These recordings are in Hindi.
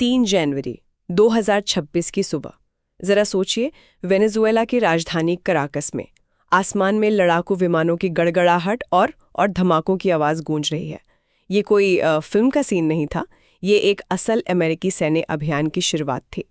3 जनवरी 2026 की सुबह। जरा सोचिए, वेनेजुएला की राजधानी कराकस में आसमान में लड़ाकू विमानों की गड़गड़ाहट और धमाकों की आवाज़ गूंज रही है। ये कोई फिल्म का सीन नहीं था, ये एक असल अमेरिकी सैन्य अभियान की शुरुआत थी।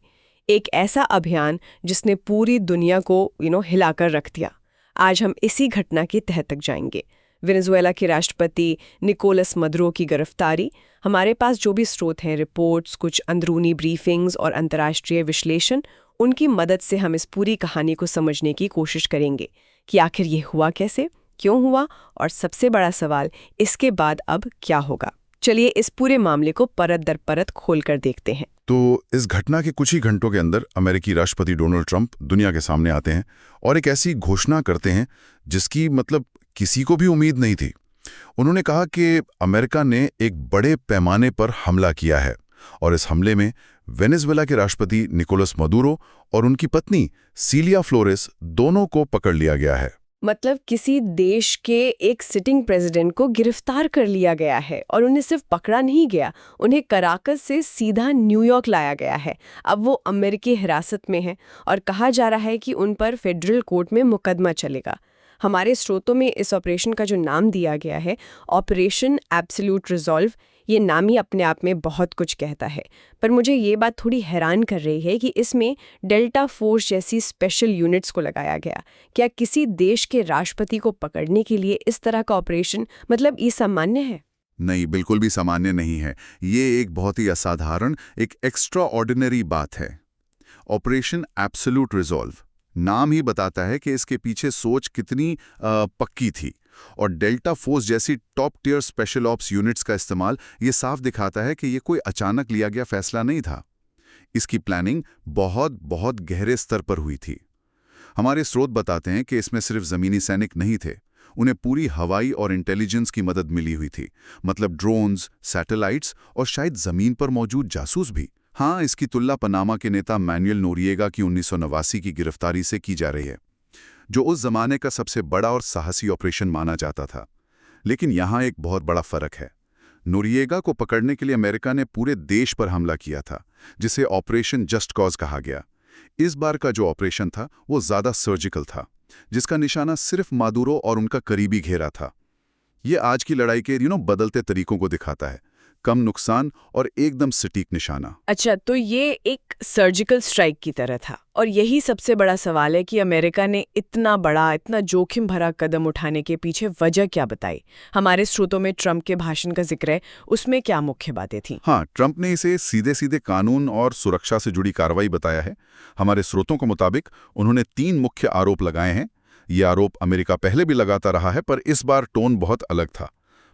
एक ऐसा अभियान जिसने पूरी दुनिया को हिलाकर रख दिया। आज हम इसी घटना की तह तक जाएंगे। वेनेजुएला के राष्ट्रपति निकोलस मदुरो की गिरफ्तारी, हमारे पास जो भी स्रोत हैं, रिपोर्ट्स, कुछ अंदरूनी ब्रीफिंग्स और अंतर्राष्ट्रीय विश्लेषण, उनकी मदद से हम इस पूरी कहानी को समझने की कोशिश करेंगे कि आखिर ये हुआ कैसे, क्यों हुआ और सबसे बड़ा सवाल, इसके बाद अब क्या होगा। चलिए इस पूरे मामले को परत दर परत खोल कर देखते हैं। तो इस घटना के कुछ ही घंटों के अंदर अमेरिकी राष्ट्रपति डोनाल्ड ट्रंप दुनिया के सामने आते हैं और एक ऐसी घोषणा करते हैं जिसकी किसी को भी उम्मीद नहीं थी। उन्होंने कहा कि अमेरिका ने एक बड़े पैमाने पर हमला किया है और इस हमले में वेनेजुएला के राष्ट्रपति निकोलस मदुरो और उनकी पत्नी सिलिया फ्लोरेस दोनों को पकड़ लिया गया है। मतलब किसी देश के एक सिटिंग प्रेसिडेंट को गिरफ्तार कर लिया गया है और उन्हें सिर्फ पकड़ा नहीं गया, उन्हें कराकस से सीधा न्यूयॉर्क लाया गया है। अब वो अमेरिकी हिरासत में हैं और कहा जा रहा है कि उन पर फेडरल कोर्ट में मुकदमा चलेगा। हमारे स्रोतों में इस ऑपरेशन का जो नाम दिया गया है, ऑपरेशन एब्सोल्यूट रिजॉल्व, ये नाम ही अपने आप में बहुत कुछ कहता है। पर मुझे ये बात थोड़ी हैरान कर रही है कि इसमें डेल्टा फोर्स जैसी स्पेशल यूनिट्स को लगाया गया। क्या किसी देश के राष्ट्रपति को पकड़ने के लिए इस तरह का ऑपरेशन ये सामान्य है? नहीं, बिल्कुल भी सामान्य नहीं है। ये एक बहुत ही असाधारण, एक एक्स्ट्रा ऑर्डिनरी बात है। ऑपरेशन एब्सोल्यूट रिजॉल्व नाम ही बताता है कि इसके पीछे सोच कितनी पक्की थी, और डेल्टा फोर्स जैसी top tier special ops units का इस्तेमाल ये साफ दिखाता है कि ये कोई अचानक लिया गया फैसला नहीं था। इसकी प्लानिंग बहुत बहुत गहरे स्तर पर हुई थी। हमारे स्रोत बताते हैं कि इसमें सिर्फ जमीनी सैनिक नहीं थे, उन्हें पूरी हवाई और इंटेलिजेंस की मदद मिली हुई थी। ड्रोन्स, सैटेलाइट्स और शायद जमीन पर मौजूद जासूस भी। हाँ, इसकी तुलना पनामा के नेता मैनुएल नोरिएगा की 1989 की गिरफ्तारी से की जा रही है, जो उस जमाने का सबसे बड़ा और साहसी ऑपरेशन माना जाता था। लेकिन यहाँ एक बहुत बड़ा फर्क है। नोरिएगा को पकड़ने के लिए अमेरिका ने पूरे देश पर हमला किया था, जिसे ऑपरेशन जस्ट कॉज कहा गया। इस बार का जो ऑपरेशन था वो ज्यादा सर्जिकल था, जिसका निशाना सिर्फ मादुरो और उनका करीबी घेरा था। ये आज की लड़ाई के बदलते तरीकों को दिखाता है, कम नुकसान और एकदम सटीक निशाना। अच्छा, तो ये एक सर्जिकल स्ट्राइक की तरह था, और यही सबसे बड़ा सवाल है कि अमेरिका ने इतना बड़ा, इतना जोखिम भरा कदम उठाने के पीछे वजह क्या बताई। हमारे स्रोतों में ट्रंप के भाषण का जिक्र है, उसमें क्या मुख्य बातें थी? हाँ, ट्रंप ने इसे सीधे सीधे कानून और सुरक्षा से जुड़ी कार्रवाई बताया है। हमारे स्रोतों के मुताबिक उन्होंने 3 मुख्य आरोप लगाए हैं। ये आरोप अमेरिका पहले भी लगाता रहा है, पर इस बार टोन बहुत अलग था।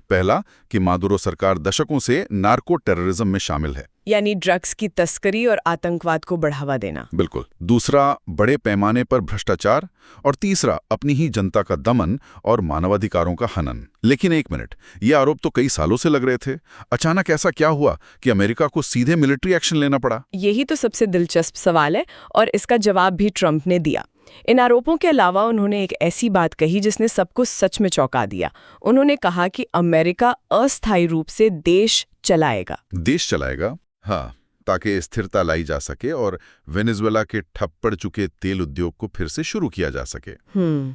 पहला, कि मादुरो सरकार दशकों से नार्को टेररिज्म में शामिल है, यानी ड्रग्स की तस्करी और आतंकवाद को बढ़ावा देना। बिल्कुल। दूसरा, बड़े पैमाने पर भ्रष्टाचार। और तीसरा, अपनी ही जनता का दमन और मानवाधिकारों का हनन। लेकिन एक मिनट, ये आरोप तो कई सालों से लग रहे थे। अचानक ऐसा क्या हुआ कि अमेरिका को सीधे मिलिट्री एक्शन लेना पड़ा? यही तो सबसे दिलचस्प सवाल है, और इसका जवाब भी ट्रंप ने दिया। इन आरोपों के अलावा उन्होंने एक ऐसी बात कही जिसने सबको सच में चौंका दिया। उन्होंने कहा कि अमेरिका अस्थायी रूप से देश चलाएगा। देश चलाएगा? हाँ, ताकि स्थिरता लाई जा सके और वेनेजुएला के ठप पड़ चुके तेल उद्योग को फिर से शुरू किया जा सके।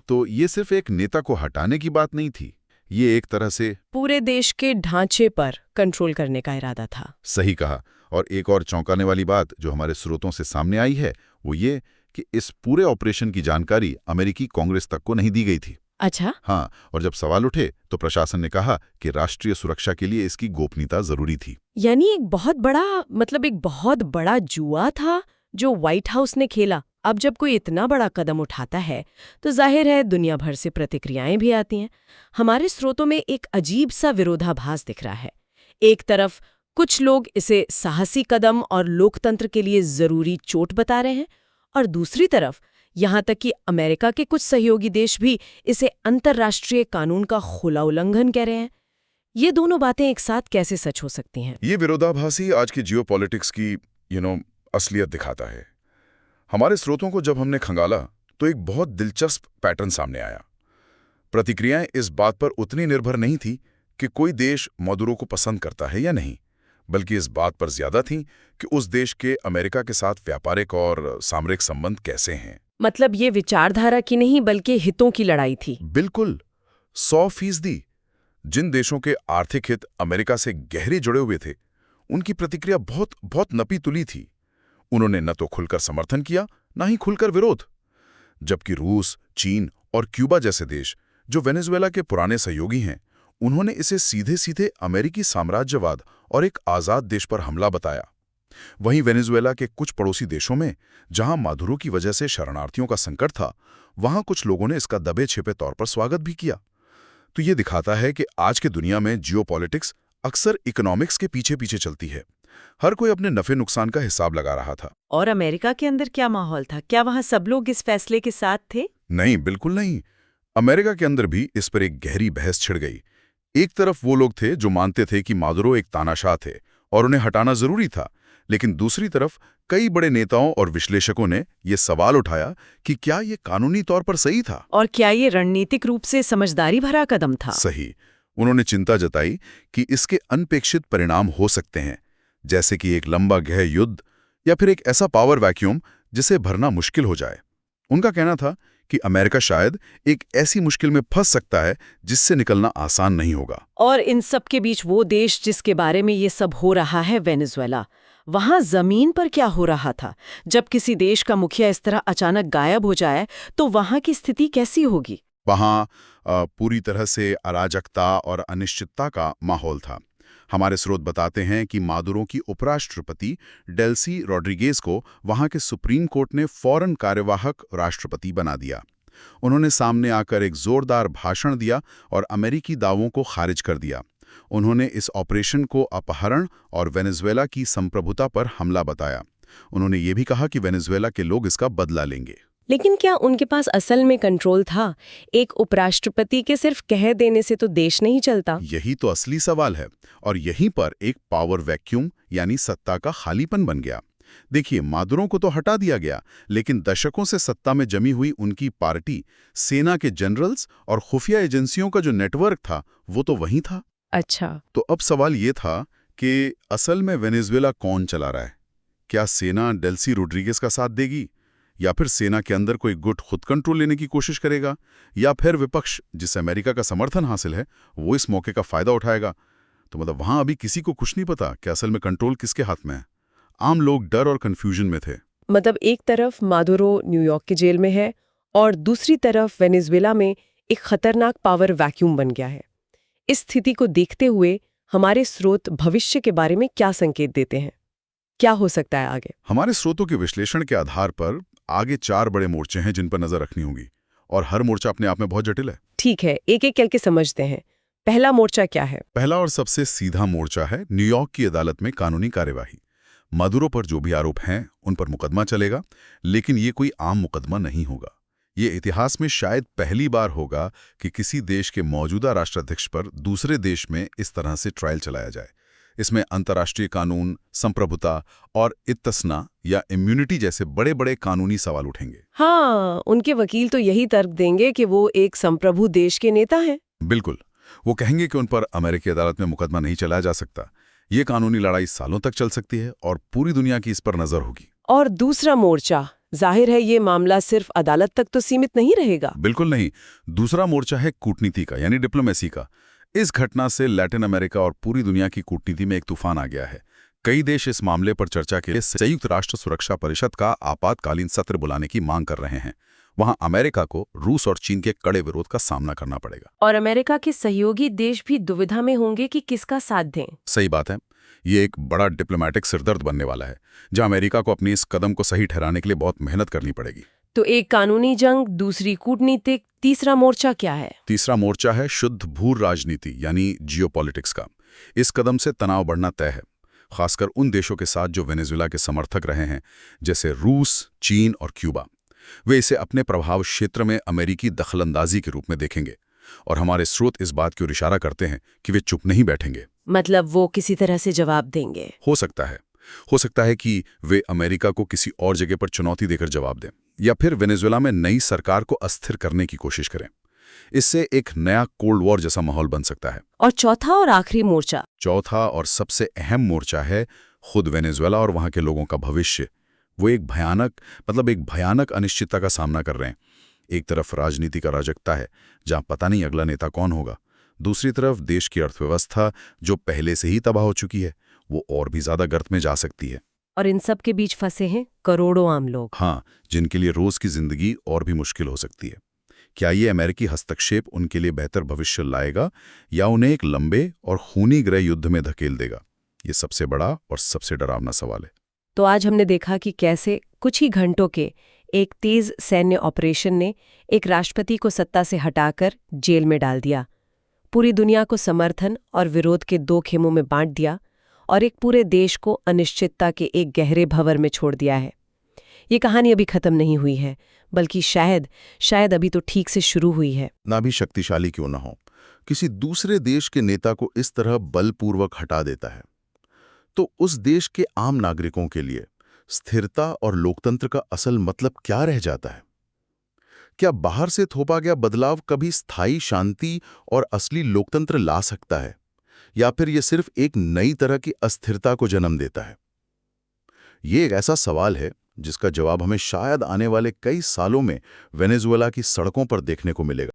तो ये सिर्फ एक नेता को हटाने की बात नहीं थी, ये एक तरह से पूरे देश के ढांचे पर कंट्रोल करने का इरादा था। सही कहा। और एक और चौंकाने वाली बात जो हमारे स्रोतों से सामने आई है, वो ये कि इस पूरे ऑपरेशन की जानकारी अमेरिकी कांग्रेस तक को नहीं दी गई थी। अच्छा? हाँ, और जब सवाल उठे तो प्रशासन ने कहा कि राष्ट्रीय सुरक्षा के लिए इसकी गोपनीयता जरूरी थी। यानी एक बहुत बड़ा जुआ था जो व्हाइट हाउस ने खेला। अब जब कोई इतना बड़ा कदम उठाता है तो जाहिर है दुनिया भर से प्रतिक्रियाएं भी आती हैं। हमारे स्रोतों में एक अजीब सा विरोधाभास दिख रहा है। एक तरफ कुछ लोग इसे साहसी कदम और लोकतंत्र के लिए जरूरी चोट बता रहे हैं, और दूसरी तरफ यहाँ तक कि अमेरिका के कुछ सहयोगी देश भी इसे अंतर्राष्ट्रीय कानून का खुला उल्लंघन कह रहे हैं। ये दोनों बातें एक साथ कैसे सच हो सकती हैं? ये विरोधाभास ही आज की जियोपॉलिटिक्स की असलियत दिखाता है। हमारे स्रोतों को जब हमने खंगाला तो एक बहुत दिलचस्प पैटर्न सामने आया। प्रतिक्रियाएं इस बात पर उतनी निर्भर नहीं थी कि कोई देश मादुरो को पसंद करता है या नहीं, बल्कि इस बात पर ज्यादा थीं कि उस देश के अमेरिका के साथ व्यापारिक और सामरिक संबंध कैसे हैं। मतलब ये विचारधारा की नहीं बल्कि हितों की लड़ाई थी। बिल्कुल 100%। जिन देशों के आर्थिक हित अमेरिका से गहरे जुड़े हुए थे, उनकी प्रतिक्रिया बहुत बहुत नपी तुली थी। उन्होंने न तो खुलकर समर्थन किया, न ही खुलकर विरोध। जबकि रूस, चीन और क्यूबा जैसे देश, जो वेनेजुएला के पुराने सहयोगी हैं, उन्होंने इसे सीधे सीधे अमेरिकी साम्राज्यवाद और एक आज़ाद देश पर हमला बताया। वहीं वेनेजुएला के कुछ पड़ोसी देशों में, जहां मादुरो की वजह से शरणार्थियों का संकट था, वहां कुछ लोगों ने इसका दबे छिपे तौर पर स्वागत भी किया। तो ये दिखाता है कि आज की दुनिया में जियोपॉलिटिक्स अक्सर इकोनॉमिक्स के पीछे पीछे चलती है। हर कोई अपने नफे नुकसान का हिसाब लगा रहा था। और अमेरिका के अंदर क्या माहौल था? क्या वहां सब लोग इस फैसले के साथ थे? नहीं, बिल्कुल नहीं। अमेरिका के अंदर भी इस पर एक गहरी बहस छिड़ गई। एक तरफ वो लोग थे जो मानते थे कि मादुरो एक तानाशाह थे और उन्हें हटाना जरूरी था, लेकिन दूसरी तरफ कई बड़े नेताओं और विश्लेषकों ने ये सवाल उठाया कि क्या ये कानूनी तौर पर सही था और क्या ये रणनीतिक रूप से समझदारी भरा कदम था? सही। उन्होंने चिंता जताई कि इसके अनपेक्षित परिणाम हो सकते हैं, जैसे कि एक लंबा गहन युद्ध या फिर एक ऐसा पावर वैक्यूम जिसे भरना मुश्किल हो जाए। उनका कहना था कि अमेरिका शायद एक ऐसी मुश्किल में फंस सकता है जिससे निकलना आसान नहीं होगा। और इन सब के बीच वो देश जिसके बारे में ये सब हो रहा है, वेनेजुएला, वहां जमीन पर क्या हो रहा था? जब किसी देश का मुखिया इस तरह अचानक गायब हो जाए तो वहां की स्थिति कैसी होगी? वहां पूरी तरह से अराजकता और अनिश्चितता का माहौल था। हमारे स्रोत बताते हैं कि मादुरो की उपराष्ट्रपति डेल्सी रॉड्रिगेज को वहां के सुप्रीम कोर्ट ने फौरन कार्यवाहक राष्ट्रपति बना दिया। उन्होंने सामने आकर एक जोरदार भाषण दिया और अमेरिकी दावों को खारिज कर दिया। उन्होंने इस ऑपरेशन को अपहरण और वेनेजुएला की संप्रभुता पर हमला बताया। उन्होंने ये भी कहा कि वेनेजुएला के लोग इसका बदला लेंगे। लेकिन क्या उनके पास असल में कंट्रोल था? एक उपराष्ट्रपति के सिर्फ कह देने से तो देश नहीं चलता। यही तो असली सवाल है, और यहीं पर एक पावर वैक्यूम यानी सत्ता का खालीपन बन गया। देखिए, मादुरो को तो हटा दिया गया, लेकिन दशकों से सत्ता में जमी हुई उनकी पार्टी, सेना के जनरल्स और खुफिया एजेंसियों का जो नेटवर्क था, वो तो वहीं था। अच्छा, तो अब सवाल ये था कि असल में वेनेजुएला कौन चला रहा है? क्या सेना डेल्सी रोड्रिगेज का साथ देगी, या फिर सेना के अंदर कोई गुट खुद कंट्रोल लेने की कोशिश करेगा, या फिर विपक्ष जिसे अमेरिका का समर्थन हासिल है वो इस मौके का फायदा उठाएगा? तो मतलब वहां अभी किसी को कुछ नहीं पता कि असल में कंट्रोल किसके हाथ में है। आम लोग डर और कंफ्यूजन में थे। मतलब एक तरफ मादुरो न्यूयॉर्क की जेल में है और दूसरी तरफ वेनेजुएला में एक खतरनाक पावर वैक्यूम बन गया है। इस स्थिति को देखते हुए हमारे स्रोत भविष्य के बारे में क्या संकेत देते हैं? क्या हो सकता है आगे? हमारे स्रोतों के विश्लेषण के आधार पर आगे 4 बड़े मोर्चे हैं जिन पर नजर रखनी होगी, और हर मोर्चा अपने आप में बहुत जटिल है। ठीक है, एक एक करके समझते हैं। पहला मोर्चा क्या है? पहला और सबसे सीधा मोर्चा है न्यूयॉर्क की अदालत में कानूनी कार्यवाही। मादुरो पर जो भी आरोप हैं उन पर मुकदमा चलेगा, लेकिन ये कोई आम मुकदमा नहीं होगा। ये इतिहास में शायद पहली बार होगा कि किसी देश के मौजूदा राष्ट्राध्यक्ष पर दूसरे देश में इस तरह से ट्रायल चलाया जाए। इसमें अंतर्राष्ट्रीय कानून, संप्रभुता और इत्तसना या इम्यूनिटी जैसे बड़े बड़े कानूनी सवाल उठेंगे। हाँ, उनके वकील तो यही तर्क देंगे कि वो एक संप्रभु देश के नेता हैं। बिल्कुल, वो कहेंगे कि उन पर अमेरिकी अदालत में मुकदमा नहीं चलाया जा सकता। ये कानूनी लड़ाई सालों तक चल सकती है और पूरी दुनिया की इस पर नजर होगी। और दूसरा मोर्चा, जाहिर है ये मामला सिर्फ अदालत तक तो सीमित नहीं रहेगा। बिल्कुल नहीं। दूसरा मोर्चा है कूटनीति का, यानी डिप्लोमेसी का। इस घटना से लैटिन अमेरिका और पूरी दुनिया की कूटनीति में एक तूफान आ गया है। कई देश इस मामले पर चर्चा के लिए संयुक्त राष्ट्र सुरक्षा परिषद का आपातकालीन सत्र बुलाने की मांग कर रहे हैं। वहां अमेरिका को रूस और चीन के कड़े विरोध का सामना करना पड़ेगा। और अमेरिका के सहयोगी देश भी दुविधा में होंगे कि किसका साथ दें। सही बात है। ये एक बड़ा डिप्लोमैटिक सिरदर्द बनने वाला है, जहां अमेरिका को अपनी इस कदम को सही ठहराने के लिए बहुत मेहनत करनी पड़ेगी। तो एक कानूनी जंग, दूसरी कूटनीतिक, तीसरा मोर्चा क्या है? तीसरा मोर्चा है शुद्ध भू राजनीति यानी जियोपॉलिटिक्स का। इस कदम से तनाव बढ़ना तय है, खासकर उन देशों के साथ जो वेनेजुएला के समर्थक रहे हैं, जैसे रूस, चीन और क्यूबा। वे इसे अपने प्रभाव क्षेत्र में अमेरिकी दखलंदाजी के रूप में देखेंगे, और हमारे स्रोत इस बात की ओर इशारा करते हैं कि वे चुप नहीं बैठेंगे। मतलब वो किसी तरह से जवाब देंगे। हो सकता है कि वे अमेरिका को किसी और जगह पर चुनौती देकर जवाब दें, या फिर वेनेजुएला में नई सरकार को अस्थिर करने की कोशिश करें। इससे एक नया कोल्ड वॉर जैसा माहौल बन सकता है। और चौथा और आखिरी मोर्चा? चौथा और सबसे अहम मोर्चा है खुद वेनेजुएला और वहां के लोगों का भविष्य। वो एक भयानक अनिश्चितता का सामना कर रहे हैं। एक तरफ राजनीति का अराजकता है, जहां पता नहीं अगला नेता कौन होगा। दूसरी तरफ देश की अर्थव्यवस्था, जो पहले से ही तबाह हो चुकी है, वो और भी ज्यादा गर्त में जा सकती है। और इन सब के बीच फंसे हैं करोड़ों आम लोग। हाँ, जिनके लिए रोज की जिंदगी और भी मुश्किल हो सकती है। क्या ये अमेरिकी हस्तक्षेप उनके लिए बेहतर भविष्य लाएगा या उन्हें एक लंबे और खूनी गृह युद्ध में धकेल देगा? ये सबसे बड़ा और सबसे डरावना सवाल है। तो आज हमने देखा कि कैसे कुछ ही घंटों के एक तेज सैन्य ऑपरेशन ने एक राष्ट्रपति को सत्ता से हटाकर जेल में डाल दिया, पूरी दुनिया को समर्थन और विरोध के दो खेमों में बांट दिया और एक पूरे देश को अनिश्चितता के एक गहरे भंवर में छोड़ दिया है। ये कहानी अभी खत्म नहीं हुई है, बल्कि शायद अभी तो ठीक से शुरू हुई है। ना भी शक्तिशाली क्यों ना हो, किसी दूसरे देश के नेता को इस तरह बलपूर्वक हटा देता है, तो उस देश के आम नागरिकों के लिए स्थिरता और लोकतंत्र का असल मतलब क्या रह जाता है? क्या बाहर से थोपा गया बदलाव कभी स्थायी शांति और असली लोकतंत्र ला सकता है, या फिर यह सिर्फ एक नई तरह की अस्थिरता को जन्म देता है? ये एक ऐसा सवाल है जिसका जवाब हमें शायद आने वाले कई सालों में वेनेजुएला की सड़कों पर देखने को मिलेगा।